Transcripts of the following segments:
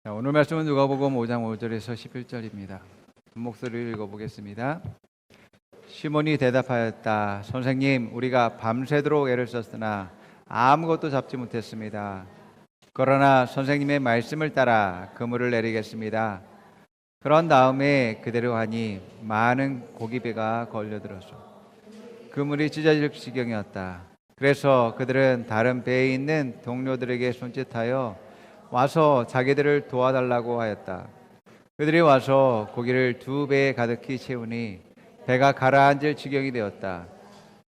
자, 오늘 말씀은 누가복음 5장 5절에서 11절입니다. 목소리를 읽어보겠습니다. 시몬이 대답하였다. 선생님, 우리가 밤새도록 애를 썼으나 아무것도 잡지 못했습니다. 그러나 선생님의 말씀을 따라 그물을 내리겠습니다. 그런 다음에 그대로 하니 많은 고기배가 걸려들었어. 그물이 찢어질 지경이었다. 그래서 그들은 다른 배에 있는 동료들에게 손짓하여 와서 자기들을 도와달라고 하였다. 그들이 와서 고기를 2배에 가득히 채우니 배가 가라앉을 지경이 되었다.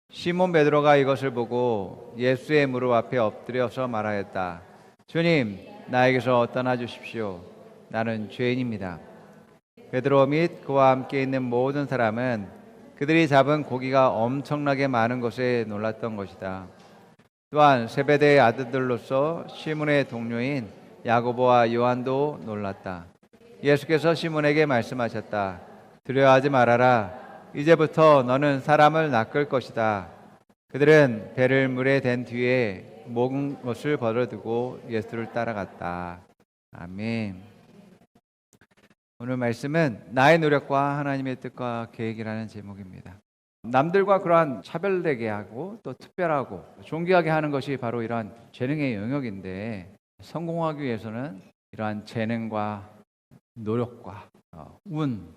시몬 베드로가 이것을 보고 예수의 무릎 앞에 엎드려서 말하였다. 주님, 나에게서 떠나 주십시오. 나는 죄인입니다. 베드로 및 그와 함께 있는 모든 사람은 그들이 잡은 고기가 엄청나게 많은 것에 놀랐던 것이다. 또한 세베대의 아들들로서 시몬의 동료인 야고보와 요한도 놀랐다. 예수께서 시몬에게 말씀하셨다. 두려워하지 말아라. 이제부터 너는 사람을 낚을 것이다. 그들은 배를 물에 댄 뒤에 모든 것을 버려두고 예수를 따라갔다. 아멘. 오늘 말씀은 나의 노력과 하나님의 뜻과 계획이라는 제목입니다. 남들과 그러한 차별되게 하고 또 특별하고 존귀하게 하는 것이 바로 이러한 재능의 영역인데, 성공하기 위해서는 이러한 재능과 노력과 운,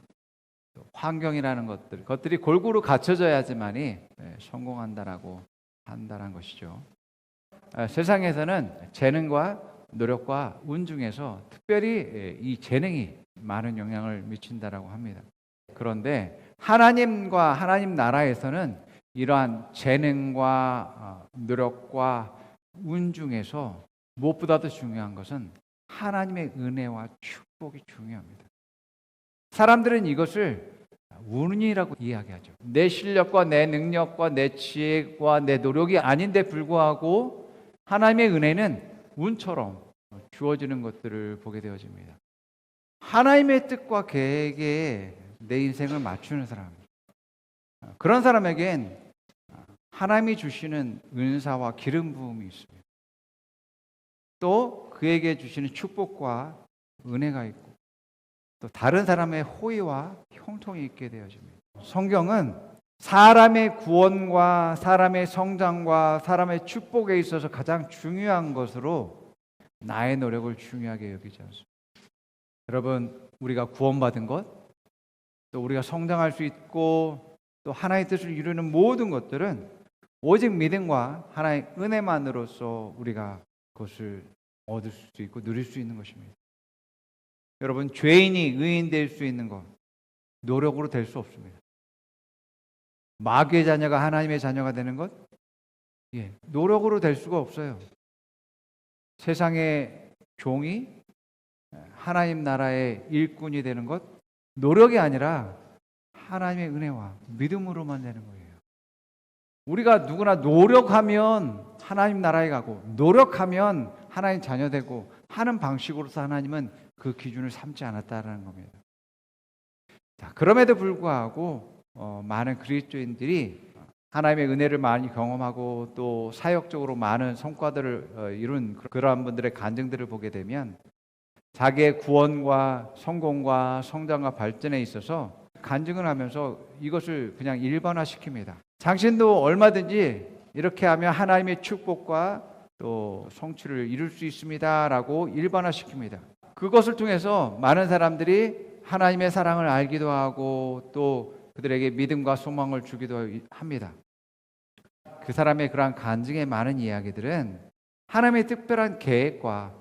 환경이라는 것들이 골고루 갖춰져야지만이 성공한다라고 한다는 것이죠. 세상에서는 재능과 노력과 운 중에서 특별히 이 재능이 많은 영향을 미친다라고 합니다. 그런데 하나님과 하나님 나라에서는 이러한 재능과 노력과 운 중에서 무엇보다도 중요한 것은 하나님의 은혜와 축복이 중요합니다. 사람들은 이것을 운이라고 이야기하죠. 내 실력과 내 능력과 내 지혜와 내 노력이 아닌데 불구하고 하나님의 은혜는 운처럼 주어지는 것들을 보게 되어집니다. 하나님의 뜻과 계획에 내 인생을 맞추는 사람, 그런 사람에겐 하나님이 주시는 은사와 기름 부음이 있습니다. 또 그에게 주시는 축복과 은혜가 있고 또 다른 사람의 호의와 형통이 있게 되어집니다. 성경은 사람의 구원과 사람의 성장과 사람의 축복에 있어서 가장 중요한 것으로 나의 노력을 중요하게 여기지 않습니다. 여러분, 우리가 구원받은 것, 또 우리가 성장할 수 있고 또 하나의 뜻을 이루는 모든 것들은 오직 믿음과 하나의 은혜만으로서 우리가 그것을 얻을 수 있고 누릴 수 있는 것입니다. 여러분, 죄인이 의인 될 수 있는 것, 노력으로 될 수 없습니다. 마귀의 자녀가 하나님의 자녀가 되는 것, 노력으로 될 수가 없어요. 세상의 종이 하나님 나라의 일꾼이 되는 것, 노력이 아니라 하나님의 은혜와 믿음으로만 되는 거예요. 우리가 누구나 노력하면 하나님 나라에 가고 노력하면 하나님 자녀 되고 하는 방식으로서 하나님은 그 기준을 삼지 않았다라는 겁니다. 자, 그럼에도 불구하고 많은 그리스도인들이 하나님의 은혜를 많이 경험하고 또 사역적으로 많은 성과들을 이룬 그러한 분들의 간증들을 보게 되면 자기의 구원과 성공과 성장과 발전에 있어서 간증을 하면서 이것을 그냥 일반화시킵니다. 당신도 얼마든지 이렇게 하면 하나님의 축복과 또 성취를 이룰 수 있습니다라고 일반화시킵니다. 그것을 통해서 많은 사람들이 하나님의 사랑을 알기도 하고 또 그들에게 믿음과 소망을 주기도 합니다. 그 사람의 그러한 간증의 많은 이야기들은 하나님의 특별한 계획과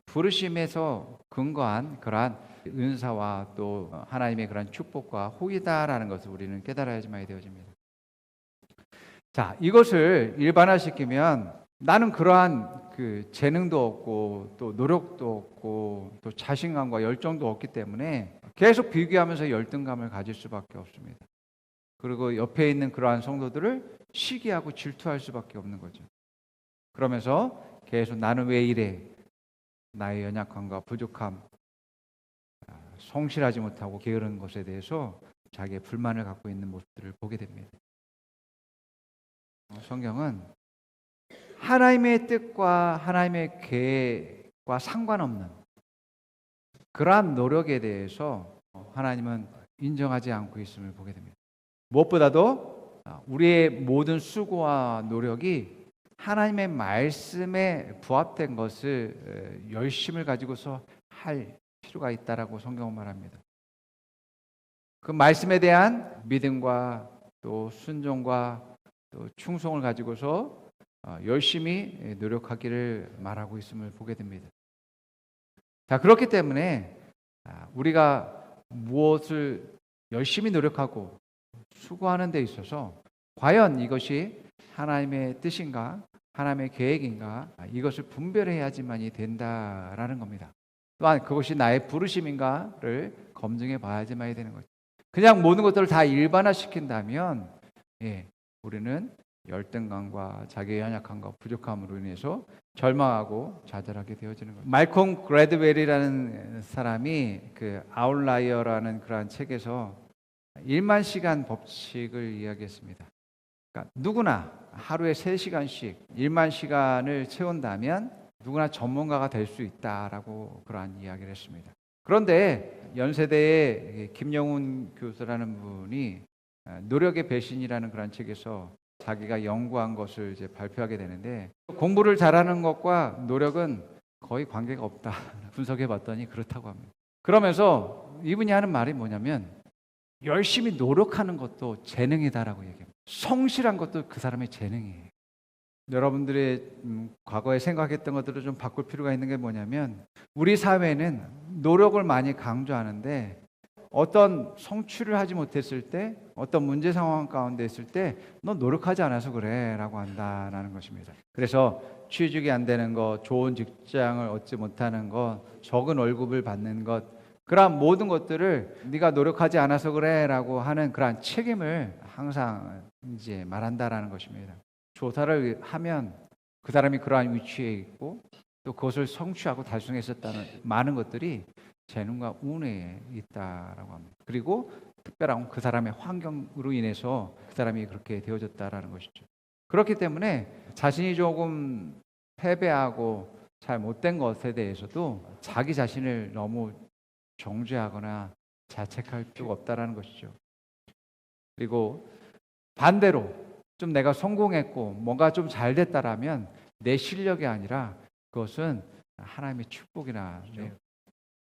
부르심에서 근거한 그러한 은사와 또 하나님의 그러한 축복과 호의다라는 것을 우리는 깨달아야지만 되어집니다. 자, 이것을 일반화시키면 나는 그러한 그 재능도 없고 또 노력도 없고 또 자신감과 열정도 없기 때문에 계속 비교하면서 열등감을 가질 수밖에 없습니다. 그리고 옆에 있는 그러한 성도들을 시기하고 질투할 수밖에 없는 거죠. 그러면서 계속 나는 왜 이래? 나의 연약함과 부족함, 성실하지 못하고 게으른 것에 대해서 자기의 불만을 갖고 있는 모습들을 보게 됩니다. 성경은 하나님의 뜻과 하나님의 계획과 상관없는 그러한 노력에 대해서 하나님은 인정하지 않고 있음을 보게 됩니다. 무엇보다도 우리의 모든 수고와 노력이 하나님의 말씀에 부합된 것을 열심을 가지고서 할 필요가 있다라고 성경은 말합니다. 그 말씀에 대한 믿음과 또 순종과 또 충성을 가지고서 열심히 노력하기를 말하고 있음을 보게 됩니다. 자, 그렇기 때문에 우리가 무엇을 열심히 노력하고 수고하는 데 있어서 과연 이것이 하나님의 뜻인가, 하나님의 계획인가, 이것을 분별해야지만이 된다라는 겁니다. 또한 그것이 나의 부르심인가를 검증해 봐야지만이 되는 거죠. 그냥 모든 것들을 다 일반화시킨다면 우리는 열등감과 자기의 연약함과 부족함으로 인해서 절망하고 좌절하게 되어지는 거예요. 말콤 그래드웰이라는 사람이 그 아웃라이어라는 그러한 책에서 1만 시간 법칙을 이야기했습니다. 그러니까 누구나 하루에 3시간씩 1만 시간을 채운다면 누구나 전문가가 될 수 있다라고 그러한 이야기를 했습니다. 그런데 연세대의 김영훈 교수라는 분이 노력의 배신이라는 그런 책에서 자기가 연구한 것을 이제 발표하게 되는데, 공부를 잘하는 것과 노력은 거의 관계가 없다. 분석해 봤더니 그렇다고 합니다. 그러면서 이분이 하는 말이 뭐냐면, 열심히 노력하는 것도 재능이다라고 얘기합니다. 성실한 것도 그 사람의 재능이에요. 여러분들의 과거에 생각했던 것들을 좀 바꿀 필요가 있는 게 뭐냐면, 우리 사회는 노력을 많이 강조하는데 어떤 성취를 하지 못했을 때, 어떤 문제 상황 가운데 있을 때 너 노력하지 않아서 그래 라고 한다는 것입니다. 그래서 취직이 안 되는 것, 좋은 직장을 얻지 못하는 것, 적은 월급을 받는 것, 그러한 모든 것들을 네가 노력하지 않아서 그래 라고 하는 그러한 책임을 항상 이제 말한다라는 것입니다. 조사를 하면 그 사람이 그러한 위치에 있고 또 그것을 성취하고 달성했었다는 많은 것들이 재능과 운에 있다라고 합니다. 그리고 특별한 그 사람의 환경으로 인해서 그 사람이 그렇게 되어졌다라는 것이죠. 그렇기 때문에 자신이 조금 패배하고 잘 못된 것에 대해서도 자기 자신을 너무 정죄하거나 자책할 필요가 없다라는 것이죠. 그리고 반대로 좀 내가 성공했고 뭔가 좀 잘 됐다라면 내 실력이 아니라 그것은 하나님의 축복이나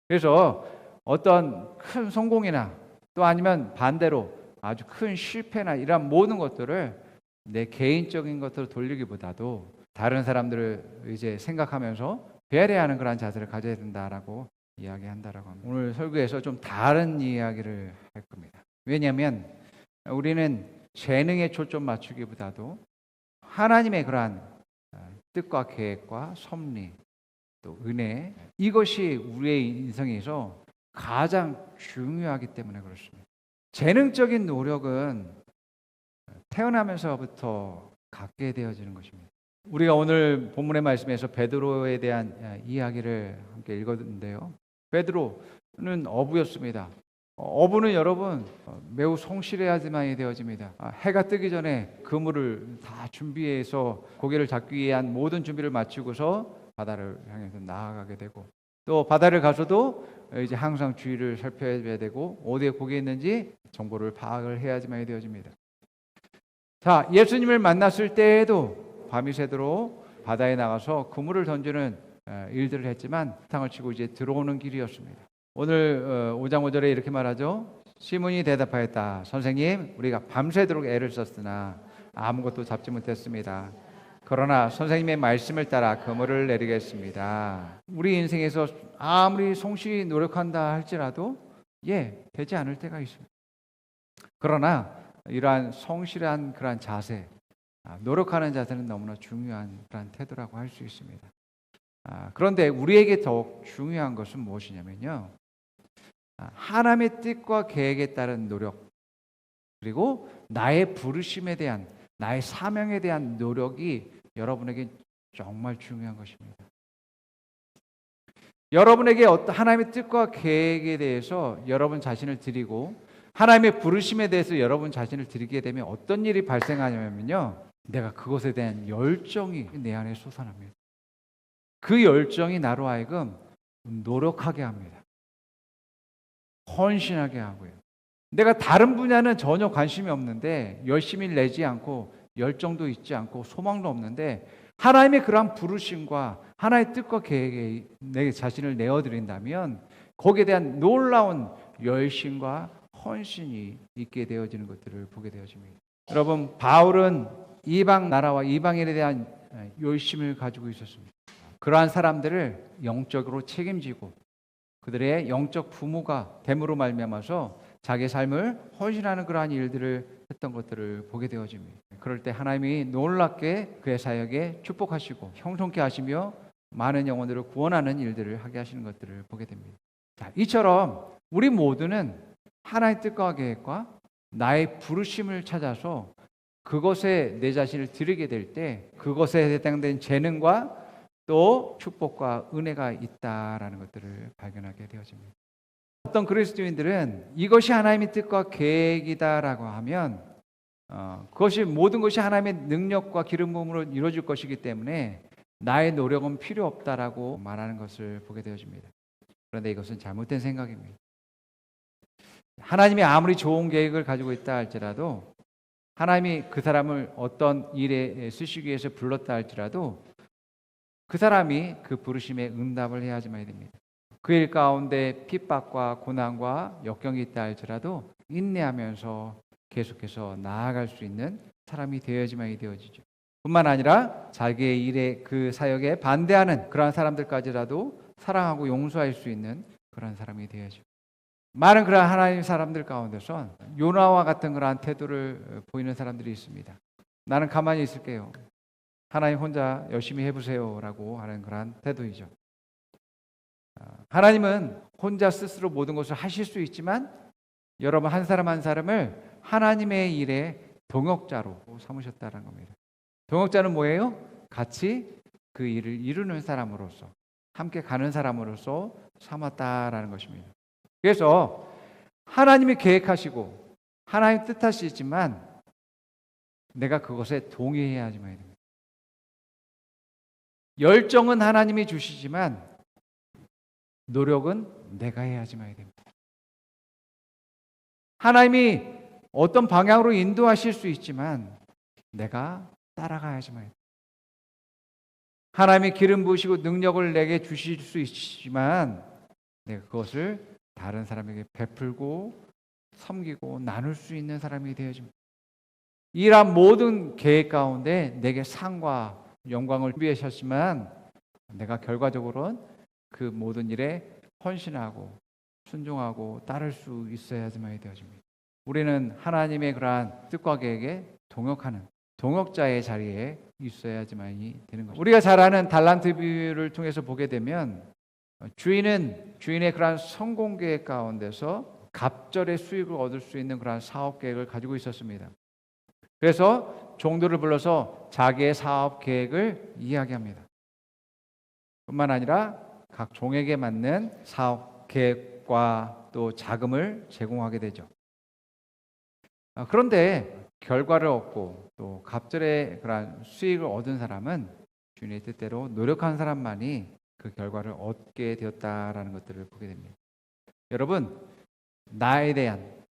그래서 어떤 큰 성공이나 또 아니면 반대로 아주 큰 실패나 이런 모든 것들을 내 개인적인 것으로 돌리기보다도 다른 사람들을 이제 생각하면서 배려하는 그런 자세를 가져야 된다라고 이야기한다라고 합니다. 오늘 설교에서 좀 다른 이야기를 할 겁니다. 왜냐하면 우리는 재능에 초점 맞추기보다도 하나님의 그러한 뜻과 계획과 섭리 또 은혜, 이것이 우리의 인생에서 가장 중요하기 때문에 그렇습니다. 재능적인 노력은 태어나면서부터 갖게 되어지는 것입니다. 우리가 오늘 본문의 말씀에서 베드로에 대한 이야기를 함께 읽었는데요. 베드로는 어부였습니다. 어부는 여러분 매우 성실해야지만이 되어집니다. 해가 뜨기 전에 그물을 다 준비해서 고기를 잡기 위한 모든 준비를 마치고서 바다를 향해서 나아가게 되고, 또 바다를 가서도 이제 항상 주위를 살펴야 되고 어디에 고기 있는지 정보를 파악을 해야지만이 되어집니다. 자, 예수님을 만났을 때에도 밤이 새도록 바다에 나가서 그물을 던지는 일들을 했지만 탕을 치고 이제 들어오는 길이었습니다. 오늘 5장 5절에 이렇게 말하죠. 시몬이 대답하였다. 선생님, 우리가 밤새도록 애를 썼으나 아무것도 잡지 못했습니다. 그러나 선생님의 말씀을 따라 그물을 내리겠습니다. 우리 인생에서 아무리 성실히 노력한다 할지라도 되지 않을 때가 있습니다. 그러나 이러한 성실한 그러한 자세, 노력하는 자세는 너무나 중요한 그러한 태도라고 할 수 있습니다. 그런데 우리에게 더욱 중요한 것은 무엇이냐면요, 하나님의 뜻과 계획에 따른 노력, 그리고 나의 부르심에 대한, 나의 사명에 대한 노력이 여러분에게 정말 중요한 것입니다. 여러분에게 어떤 하나님의 뜻과 계획에 대해서 여러분 자신을 드리고 하나님의 부르심에 대해서 여러분 자신을 드리게 되면 어떤 일이 발생하냐면요, 내가 그것에 대한 열정이 내 안에 솟아납니다. 그 열정이 나로 하여금 노력하게 합니다. 헌신하게 하고요. 내가 다른 분야는 전혀 관심이 없는데 열심히 내지 않고 열정도 있지 않고 소망도 없는데 하나님의 그러한 부르심과 하나님의 뜻과 계획에 내 자신을 내어드린다면 거기에 대한 놀라운 열심과 헌신이 있게 되어지는 것들을 보게 되어집니다. 여러분, 바울은 이방 나라와 이방인에 대한 열심을 가지고 있었습니다. 그러한 사람들을 영적으로 책임지고 그들의 영적 부모가 됨으로 말미암아서 자기의 삶을 헌신하는 그러한 일들을 했던 것들을 보게 되어집니다. 그럴 때 하나님이 놀랍게 그의 사역에 축복하시고 형통케 하시며 많은 영혼들을 구원하는 일들을 하게 하시는 것들을 보게 됩니다. 자, 이처럼 우리 모두는 하나님의 뜻과 계획과 나의 부르심을 찾아서 그것에 내 자신을 드리게 될 때 그것에 해당된 재능과 또 축복과 은혜가 있다라는 것들을 발견하게 되어집니다. 어떤 그리스도인들은 이것이 하나님의 뜻과 계획이다라고 하면 그것이 모든 것이 하나님의 능력과 기름 부음으로 이루어질 것이기 때문에 나의 노력은 필요 없다라고 말하는 것을 보게 되어집니다. 그런데 이것은 잘못된 생각입니다. 하나님이 아무리 좋은 계획을 가지고 있다 할지라도 하나님이 그 사람을 어떤 일에 쓰시기 위해서 불렀다 할지라도 그 사람이 그 부르심에 응답을 해야지만 됩니다. 그 일 가운데 핍박과 고난과 역경이 있다 할지라도 인내하면서 계속해서 나아갈 수 있는 사람이 되어야지만 되어지죠. 뿐만 아니라 자기의 일에 그 사역에 반대하는 그러한 사람들까지라도 사랑하고 용서할 수 있는 그러한 사람이 되어야죠. 많은 그러한 하나님 사람들 가운데서 요나와 같은 그러한 태도를 보이는 사람들이 있습니다. 나는 가만히 있을게요. 하나님 혼자 열심히 해보세요라고 하는 그러한 태도이죠. 하나님은 혼자 스스로 모든 것을 하실 수 있지만 여러분 한 사람 한 사람을 하나님의 일에 동역자로 삼으셨다는 겁니다. 동역자는 뭐예요? 같이 그 일을 이루는 사람으로서 함께 가는 사람으로서 삼았다라는 것입니다. 그래서 하나님이 계획하시고 하나님 뜻하시지만 내가 그것에 동의해야지만 됩니다. 열정은 하나님이 주시지만 노력은 내가 해야지만 됩니다. 하나님이 어떤 방향으로 인도하실 수 있지만 내가 따라가야지만 됩니다. 하나님이 기름 부으시고 능력을 내게 주실 수 있지만 내가 그것을 다른 사람에게 베풀고 섬기고 나눌 수 있는 사람이 되어집니다. 이러한 모든 계획 가운데 내게 상과 영광을 준비하셨지만 내가 결과적으로는 그 모든 일에 헌신하고 순종하고 따를 수 있어야지만 되어집니다. 우리는 하나님의 그러한 뜻과 계획에 동역하는 동역자의 자리에 있어야지만이 되는 것입니다. 우리가 잘 아는 달란트 비유를 통해서 보게 되면 주인은 주인의 그러한 성공 계획 가운데서 갑절의 수익을 얻을 수 있는 그러한 사업 계획을 가지고 있었습니다. 그래서 종들을 불러서 자기의 사업 계획을 이야기합니다. 뿐만 아니라 각 종에게 맞는 사업 계획과 또 자금을 제공하게 되죠. 그런데 결과를 얻고 또 갑절의 그런 수익을 얻은 사람은 주인의 뜻대로 노력한 사람만이 그 결과를 얻게 되었다라는 것들을 보게 됩니다. 여러분, 나에 대한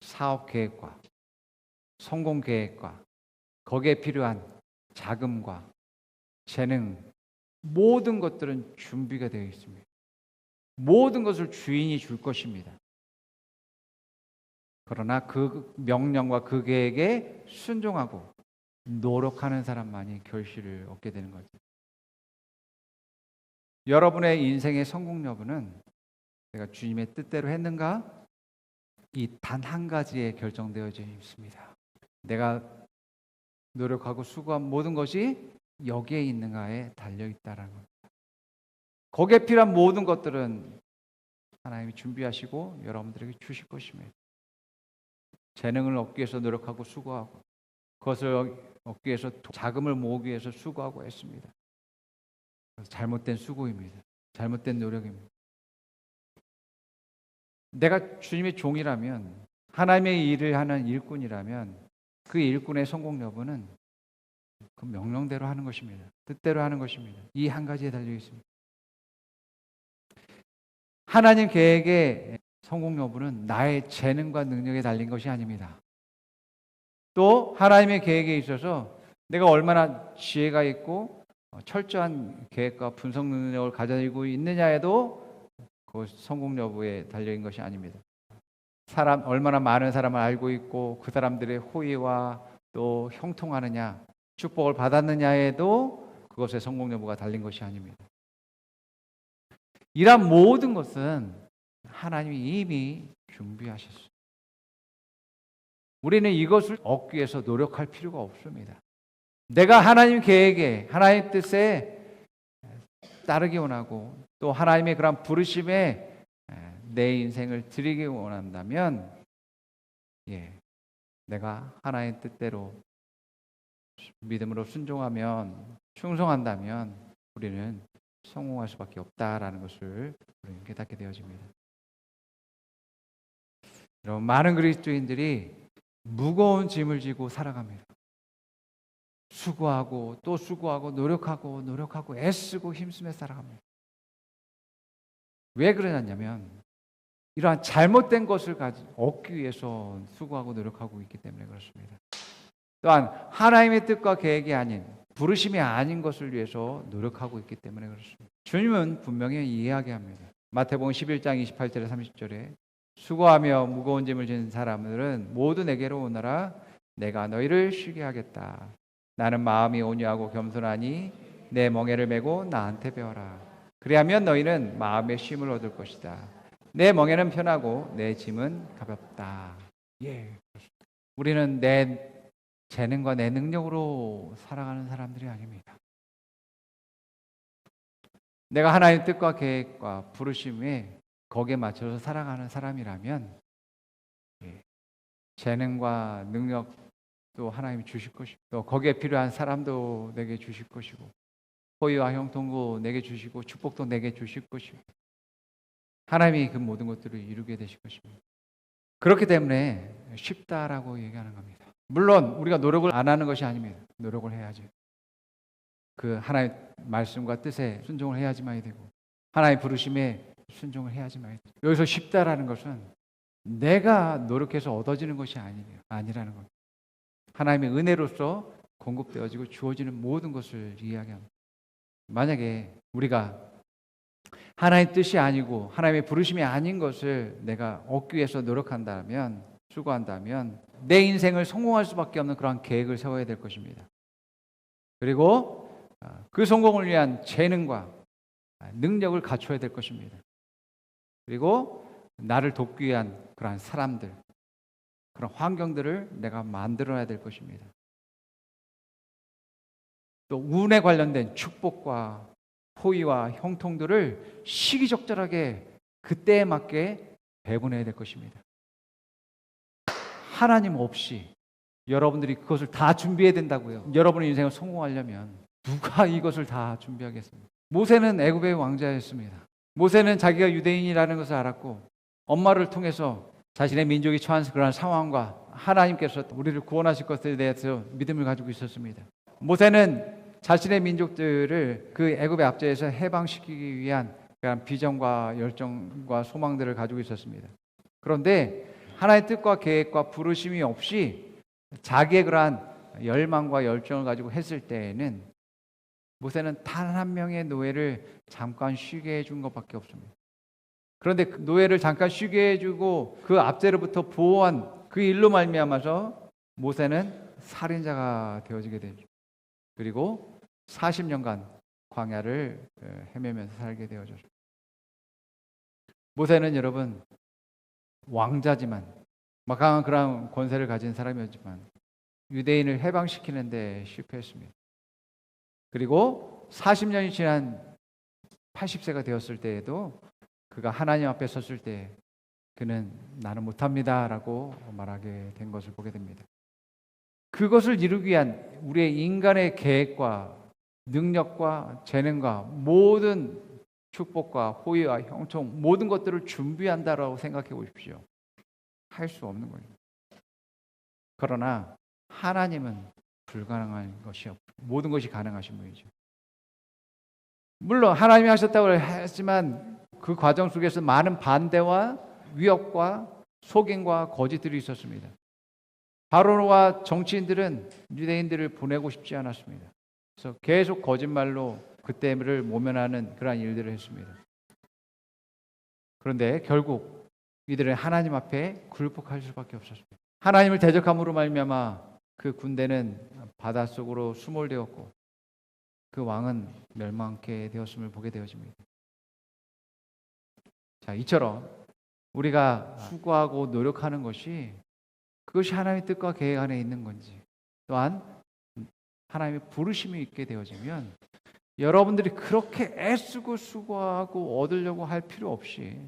사업 계획과 성공 계획과 거기에 필요한 자금과 재능 모든 것들은 준비가 되어 있습니다. 모든 것을 주인이 줄 것입니다. 그러나 그 명령과 그 계획에 순종하고 노력하는 사람만이 결실을 얻게 되는 거죠. 여러분의 인생의 성공 여부는 내가 주님의 뜻대로 했는가? 이 단 한 가지에 결정되어져 있습니다. 내가 노력하고 수고한 모든 것이 여기에 있는가에 달려있다는 겁니다. 거기에 필요한 모든 것들은 하나님이 준비하시고 여러분들에게 주실 것입니다. 재능을 얻기 위해서 노력하고 수고하고 그것을 얻기 위해서 자금을 모으기 위해서 수고하고 했습니다. 잘못된 수고입니다. 잘못된 노력입니다. 내가 주님의 종이라면 하나님의 일을 하는 일꾼이라면 그 일꾼의 성공 여부는 그 명령대로 하는 것입니다. 뜻대로 하는 것입니다. 이 한 가지에 달려 있습니다. 하나님 계획에 성공 여부는 나의 재능과 능력에 달린 것이 아닙니다. 또 하나님의 계획에 있어서 내가 얼마나 지혜가 있고 철저한 계획과 분석 능력을 가지고 있느냐에도 그 성공 여부에 달려있는 것이 아닙니다. 얼마나 많은 사람을 알고 있고 그 사람들의 호의와 또 형통하느냐, 축복을 받았느냐에도 그것의 성공 여부가 달린 것이 아닙니다. 이런 모든 것은 하나님이 이미 준비하셨습니다. 우리는 이것을 얻기 위해서 노력할 필요가 없습니다. 내가 하나님 계획에, 하나님 뜻에 따르기 원하고 또 하나님의 그런 부르심에 내 인생을 드리기 원한다면, 내가 하나님의 뜻대로 믿음으로 순종하면, 충성한다면 우리는 성공할 수밖에 없다라는 것을 우리는 깨닫게 되어집니다. 여러분, 많은 그리스도인들이 무거운 짐을 지고 살아갑니다. 수고하고 또 수고하고 노력하고 애쓰고 힘쓰며 살아갑니다. 왜 그러냐면 이러한 잘못된 것을 얻기 위해서 수고하고 노력하고 있기 때문에 그렇습니다. 또한 하나님의 뜻과 계획이 아닌, 부르심이 아닌 것을 위해서 노력하고 있기 때문에 그렇습니다. 주님은 분명히 이야기합니다. 마태복음 11장 28절에 30절에 수고하며 무거운 짐을 지는 사람들은 모두 내게로 오너라. 내가 너희를 쉬게 하겠다. 나는 마음이 온유하고 겸손하니 내 멍에를 메고 나한테 배워라. 그리하면 너희는 마음의 쉼을 얻을 것이다. 내 멍에는 편하고 내 짐은 가볍다. 우리는 내 재능과 내 능력으로 살아가는 사람들이 아닙니다. 내가 하나님의 뜻과 계획과 부르심에 거기에 맞춰서 살아가는 사람이라면 재능과 능력도 하나님이 주실 것이고 또 거기에 필요한 사람도 내게 주실 것이고 호의와 형통도 내게 주시고 축복도 내게 주실 것이고 하나님이 그 모든 것들을 이루게 되실 것입니다. 그렇기 때문에 쉽다라고 얘기하는 겁니다. 물론 우리가 노력을 안 하는 것이 아닙니다. 노력을 해야죠. 그 하나님의 말씀과 뜻에 순종을 해야지만이 되고 하나님의 부르심에 순종을 해야지만이 되고 여기서 쉽다라는 것은 내가 노력해서 얻어지는 것이 아니라는 겁니다. 하나님의 은혜로서 공급되어지고 주어지는 모든 것을 이야기합니다. 만약에 우리가 하나님의 뜻이 아니고 하나님의 부르심이 아닌 것을 내가 얻기 위해서 노력한다면, 수고한다면 내 인생을 성공할 수밖에 없는 그런 계획을 세워야 될 것입니다. 그리고 그 성공을 위한 재능과 능력을 갖춰야 될 것입니다. 그리고 나를 돕기 위한 그러한 사람들, 그런 환경들을 내가 만들어야 될 것입니다. 또 운에 관련된 축복과 호의와 형통들을 시기적절하게 그때에 맞게 배분해야 될 것입니다. 하나님 없이 여러분들이 그것을 다 준비해야 된다고요. 여러분의 인생을 성공하려면 누가 이것을 다 준비하겠습니까? 모세는 애굽의 왕자였습니다. 모세는 자기가 유대인이라는 것을 알았고 엄마를 통해서 자신의 민족이 처한 그런 상황과 하나님께서 우리를 구원하실 것에 대해서 믿음을 가지고 있었습니다. 모세는 자신의 민족들을 그 애굽의 압제에서 해방시키기 위한 그런 비전과 열정과 소망들을 가지고 있었습니다. 그런데 하나님의 뜻과 계획과 부르심이 없이 자기의 그러한 열망과 열정을 가지고 했을 때에는 모세는 단 한 명의 노예를 잠깐 쉬게 해준 것밖에 없습니다. 그런데 그 노예를 잠깐 쉬게 해주고 그 압제로부터 보호한 그 일로 말미암아서 모세는 살인자가 되어지게 되죠. 그리고 40년간 광야를 헤매면서 살게 되어졌습니다. 모세는 여러분 왕자지만 막강한 그런 권세를 가진 사람이었지만 유대인을 해방시키는 데 실패했습니다. 그리고 40년이 지난 80세가 되었을 때에도 그가 하나님 앞에 섰을 때 그는 나는 못합니다 라고 말하게 된 것을 보게 됩니다. 그것을 이루기 위한 우리의 인간의 계획과 능력과 재능과 모든 축복과 호의와 형통 모든 것들을 준비한다라고 생각해 보십시오. 할 수 없는 거예요. 그러나 하나님은 불가능한 것이 없고 모든 것이 가능하신 분이죠. 물론 하나님이 하셨다고 했지만 그 과정 속에서 많은 반대와 위협과 속임과 거짓들이 있었습니다. 바로와 정치인들은 유대인들을 보내고 싶지 않았습니다. 그래서 계속 거짓말로 그때를 모면하는 그러한 일들을 했습니다. 그런데 결국 이들은 하나님 앞에 굴복할 수밖에 없었습니다. 하나님을 대적함으로 말미암아 그 군대는 바닷속으로 수몰되었고 그 왕은 멸망케 되었음을 보게 되어집니다. 자, 이처럼 우리가 수고하고 노력하는 것이 그것이 하나님의 뜻과 계획 안에 있는 건지, 또한 하나님의 부르심이 있게 되어지면 여러분들이 그렇게 애쓰고 수고하고 얻으려고 할 필요 없이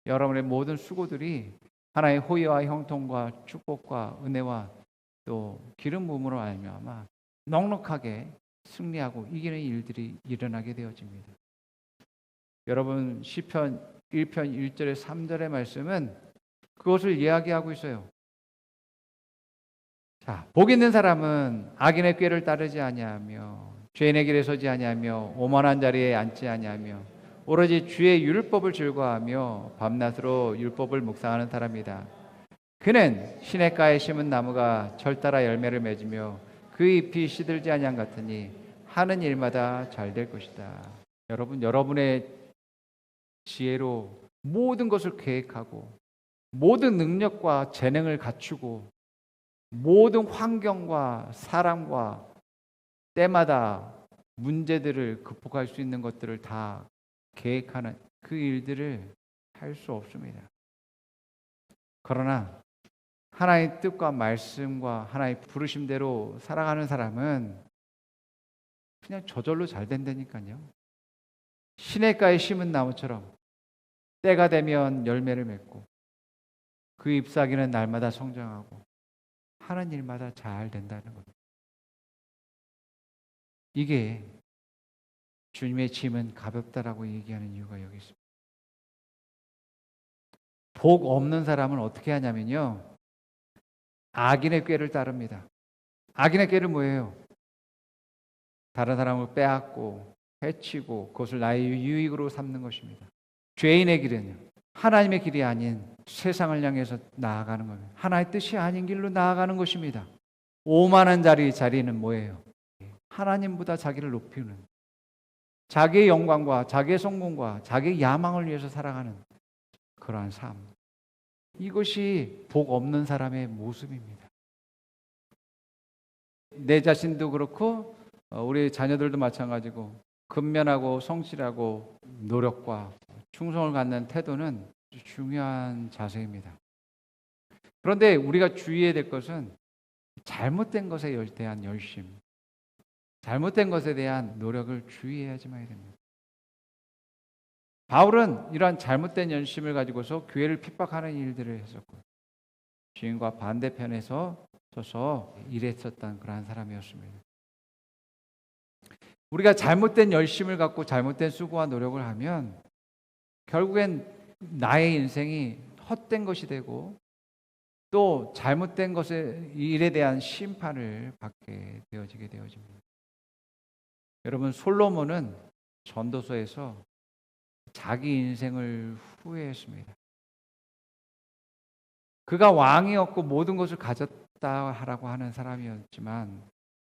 여러분의 모든 수고들이 하나님의 호의와 형통과 축복과 은혜와 또 기름 부음으로 말미암아 넉넉하게 승리하고 이기는 일들이 일어나게 되어집니다. 여러분, 시편 1편 1절에 3절의 말씀은 그것을 이야기하고 있어요. 자, 복 있는 사람은 악인의 꾀를 따르지 아니하며 죄인의 길에 서지 아니하며 오만한 자리에 앉지 아니하며 오로지 주의 율법을 즐거워하며 밤낮으로 율법을 묵상하는 사람이다. 그는 시냇가에 심은 나무가 철따라 열매를 맺으며 그 잎이 시들지 아니한 같으니 하는 일마다 잘 될 것이다. 여러분, 여러분의 지혜로 모든 것을 계획하고 모든 능력과 재능을 갖추고 모든 환경과 사람과 때마다 문제들을 극복할 수 있는 것들을 다 계획하는 그 일들을 할 수 없습니다. 그러나 하나님의 뜻과 말씀과 하나님의 부르심대로 살아가는 사람은 그냥 저절로 잘 된다니까요. 시냇가에 심은 나무처럼 때가 되면 열매를 맺고 그 잎사귀는 날마다 성장하고 하는 일마다 잘 된다는 겁니다. 이게 주님의 짐은 가볍다라고 얘기하는 이유가 여기 있습니다. 복 없는 사람은 어떻게 하냐면요, 악인의 꾀를 따릅니다. 악인의 꾀는 뭐예요? 다른 사람을 빼앗고 해치고 그것을 나의 유익으로 삼는 것입니다. 죄인의 길은요, 하나님의 길이 아닌 세상을 향해서 나아가는 겁니다. 하나님의 뜻이 아닌 길로 나아가는 것입니다. 오만한 자리는 뭐예요? 하나님보다 자기를 높이는, 자기의 영광과 자기의 성공과 자기의 야망을 위해서 살아가는 그러한 삶. 이것이 복 없는 사람의 모습입니다. 내 자신도 그렇고 우리 자녀들도 마찬가지고 근면하고 성실하고 노력과 충성을 갖는 태도는 중요한 자세입니다. 그런데 우리가 주의해야 될 것은 잘못된 것에 대한 열심, 잘못된 것에 대한 노력을 주의해야지만 됩니다. 바울은 이러한 잘못된 열심을 가지고서 교회를 핍박하는 일들을 했었고 주인과 반대편에서 서서 일했었던 그러한 사람이었습니다. 우리가 잘못된 열심을 갖고 잘못된 수고와 노력을 하면 결국엔 나의 인생이 헛된 것이 되고 또 잘못된 것의 일에 대한 심판을 받게 되어지게 되어집니다. 여러분, 솔로몬은 전도서에서 자기 인생을 후회했습니다. 그가 왕이었고 모든 것을 가졌다라고 하는 사람이었지만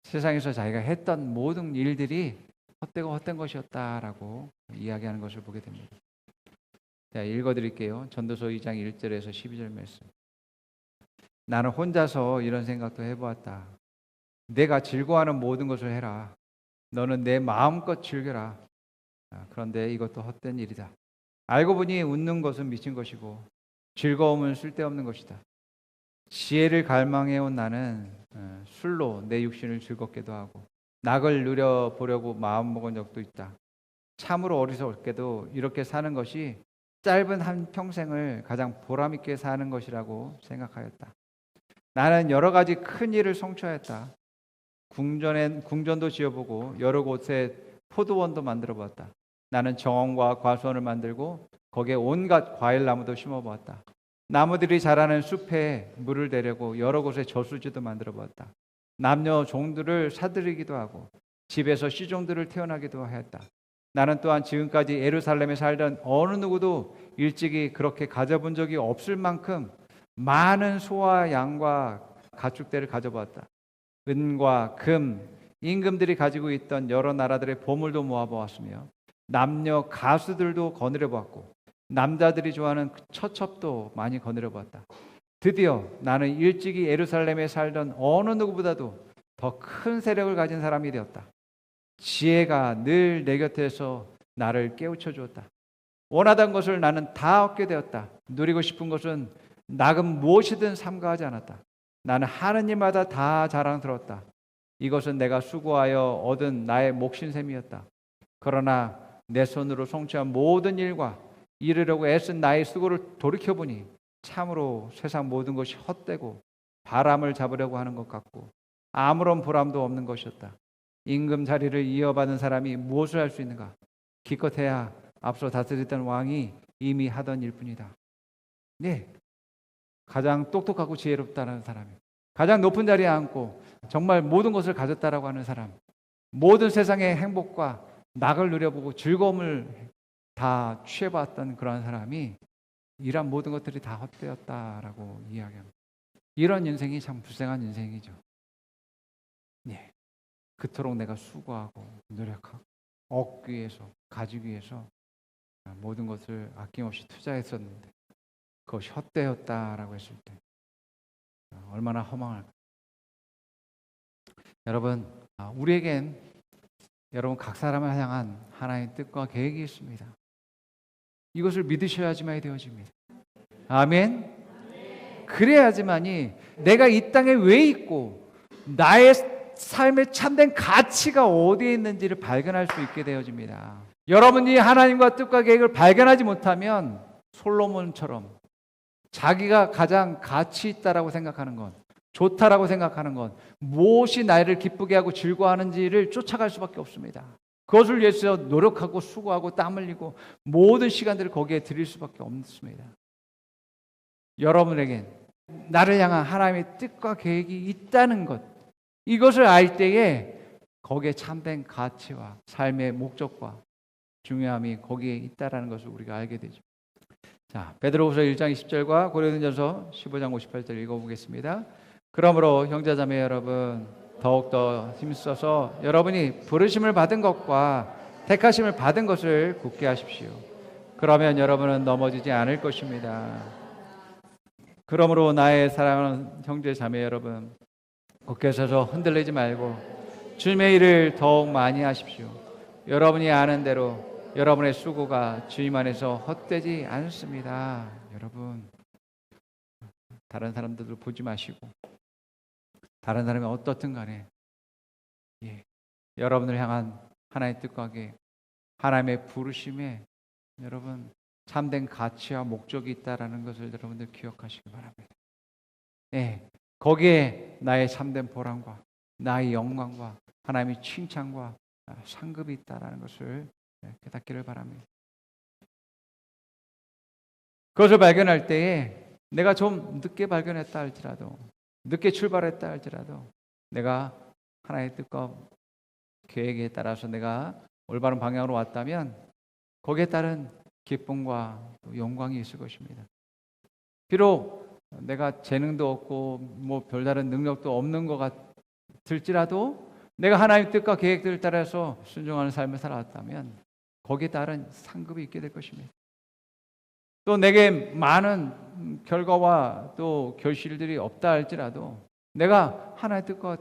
세상에서 자기가 했던 모든 일들이 헛되고 헛된 것이었다라고 이야기하는 것을 보게 됩니다. 자, 읽어드릴게요. 전도서 2장 1절에서 12절 말씀. 나는 혼자서 이런 생각도 해보았다. 내가 즐거워하는 모든 것을 해라. 너는 내 마음껏 즐겨라. 그런데 이것도 헛된 일이다. 알고 보니 웃는 것은 미친 것이고 즐거움은 쓸데없는 것이다. 지혜를 갈망해온 나는 술로 내 육신을 즐겁게도 하고 낙을 누려보려고 마음먹은 적도 있다. 참으로 어리석게도 이렇게 사는 것이 짧은 한 평생을 가장 보람있게 사는 것이라고 생각하였다. 나는 여러 가지 큰 일을 성취하였다. 궁전도 지어보고 여러 곳에 포도원도 만들어보았다. 나는 정원과 과수원을 만들고 거기에 온갖 과일나무도 심어보았다. 나무들이 자라는 숲에 물을 대려고 여러 곳에 저수지도 만들어보았다. 남녀 종들을 사들이기도 하고 집에서 시종들을 태어나기도 하였다. 나는 또한 지금까지 예루살렘에 살던 어느 누구도 일찍이 그렇게 가져본 적이 없을 만큼 많은 소와 양과 가축대를 가져보았다. 은과 금, 임금들이 가지고 있던 여러 나라들의 보물도 모아보았으며 남녀 가수들도 거느려 보았고 남자들이 좋아하는 처첩도 많이 거느려 보았다. 드디어 나는 일찍이 예루살렘에 살던 어느 누구보다도 더 큰 세력을 가진 사람이 되었다. 지혜가 늘 내 곁에서 나를 깨우쳐 주었다. 원하던 것을 나는 다 얻게 되었다. 누리고 싶은 것은 낙은 무엇이든 삼가하지 않았다. 나는 하는 일마다 다 자랑스러웠다. 이것은 내가 수고하여 얻은 나의 몫인 셈이었다. 그러나 내 손으로 성취한 모든 일과 이루려고 애쓴 나의 수고를 돌이켜보니 참으로 세상 모든 것이 헛되고 바람을 잡으려고 하는 것 같고 아무런 보람도 없는 것이었다. 임금 자리를 이어받은 사람이 무엇을 할 수 있는가? 기껏해야 앞서 다스리던 왕이 이미 하던 일뿐이다. 네, 가장 똑똑하고 지혜롭다는 사람이 가장 높은 자리에 앉고 정말 모든 것을 가졌다라고 하는 사람, 모든 세상의 행복과 낙을 누려보고 즐거움을 다 취해봤던 그런 사람이 이런 모든 것들이 다 헛되었다라고 이야기합니다. 이런 인생이 참 불쌍한 인생이죠. 예, 그토록 내가 수고하고 노력하고 얻기 위해서, 가지기 위해서 모든 것을 아낌없이 투자했었는데 그것이 헛되었다라고 했을 때 얼마나 허망할까. 여러분, 우리에겐 여러분 각 사람을 향한 하나님의 뜻과 계획이 있습니다. 이것을 믿으셔야지만 되어집니다. 아멘. 그래야지만이 내가 이 땅에 왜 있고 나의 삶의 참된 가치가 어디에 있는지를 발견할 수 있게 되어집니다. 여러분이 하나님과 뜻과 계획을 발견하지 못하면 솔로몬처럼 자기가 가장 가치 있다라고 생각하는 것, 좋다라고 생각하는 것, 무엇이 나를 기쁘게 하고 즐거워하는지를 쫓아갈 수밖에 없습니다. 그것을 위해서 노력하고 수고하고 땀 흘리고 모든 시간들을 거기에 드릴 수밖에 없습니다. 여러분에겐 나를 향한 하나님의 뜻과 계획이 있다는 것, 이것을 알 때에 거기에 참된 가치와 삶의 목적과 중요함이 거기에 있다라는 것을 우리가 알게 되죠. 자, 베드로후서 1장 20절과 고린도전서 15장 58절 읽어보겠습니다. 그러므로 형제자매 여러분 더욱더 힘써서 여러분이 부르심을 받은 것과 택하심을 받은 것을 굳게 하십시오. 그러면 여러분은 넘어지지 않을 것입니다. 그러므로 나의 사랑하는 형제 자매 여러분 굳게 서서 흔들리지 말고 주님의 일을 더욱 많이 하십시오. 여러분이 아는 대로 여러분의 수고가 주님 안에서 헛되지 않습니다. 여러분, 다른 사람들도 보지 마시고 다른 사람이 어떻든 간에 여러분을 향한 하나님의 뜻과 계획, 하나님의 부르심에 여러분 참된 가치와 목적이 있다라는 것을 여러분들 기억하시기 바랍니다. 거기에 나의 참된 보람과 나의 영광과 하나님의 칭찬과 상급이 있다라는 것을 깨닫기를 바랍니다. 그것을 발견할 때에 내가 좀 늦게 발견했다 할지라도 늦게 출발했다 할지라도 내가 하나님의 뜻과 계획에 따라서 내가 올바른 방향으로 왔다면 거기에 따른 기쁨과 영광이 있을 것입니다. 비록 내가 재능도 없고 뭐 별다른 능력도 없는 것 같을지라도 내가 하나님의 뜻과 계획들을 따라서 순종하는 삶을 살아왔다면 거기에 따른 상급이 있게 될 것입니다. 또 내게 많은 결과와 또 결실들이 없다 할지라도 내가 하나님의 뜻과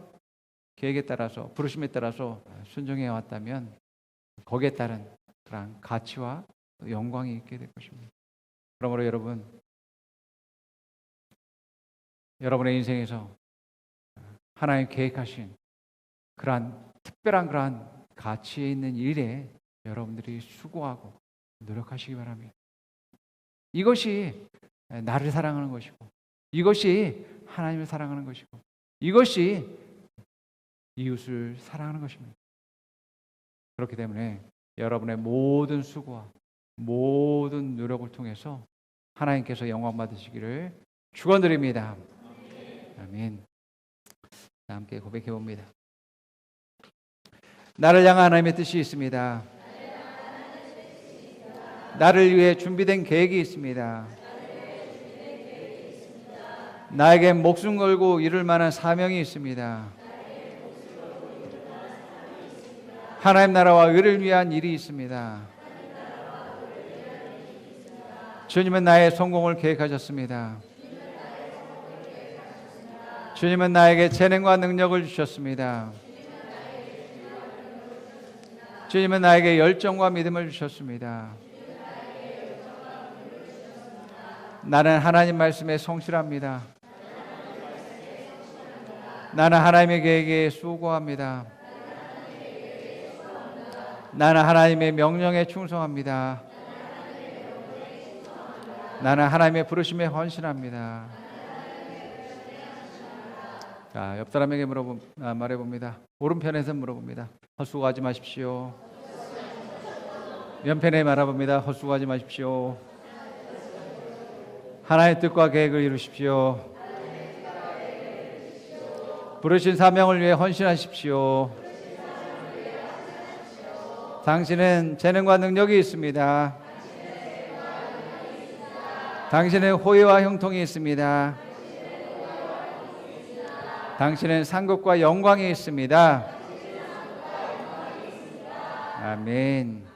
계획에 따라서 부르심에 따라서 순종해 왔다면 거기에 따른 그런 가치와 영광이 있게 될 것입니다. 그러므로 여러분의 인생에서 하나님 계획하신 그러한 특별한 그러한 가치에 있는 일에 여러분들이 수고하고 노력하시기 바랍니다. 이것이 나를 사랑하는 것이고 이것이 하나님을 사랑하는 것이고 이것이 이웃을 사랑하는 것입니다. 그렇기 때문에 여러분의 모든 수고와 모든 노력을 통해서 하나님께서 영광 받으시기를 축원드립니다. 아멘. 함께 고백해 봅니다. 나를 향한 하나님의 뜻이 있습니다. 나를 위해 준비된 계획이 있습니다. 나에게 목숨 걸고 이룰 만한 사명이 있습니다. 하나님 나라와 의를 위한 일이 있습니다. 주님은 나의 성공을 계획하셨습니다. 주님은 나에게 재능과 능력을 주셨습니다. 주님은 나에게 열정과 믿음을 주셨습니다. 나는 하나님 말씀에 성실합니다. 나는 하나님의 계획에 수고합니다. 나는 하나님의 명령에 충성합니다. 나는 하나님의 부르심에 헌신합니다. 자, 옆 사람에게 말해봅니다. 오른편에서 물어봅니다. 헛수고하지 마십시오. 왼편에 말해봅니다. 헛수고하지 마십시오. 하나님의 뜻과 계획을 이루십시오. 부르신 사명을 위해 헌신하십시오. 당신은 재능과 능력이 있습니다. 당신은 호의와 형통이 있습니다. 당신은 상급과 영광이 있습니다. 아멘.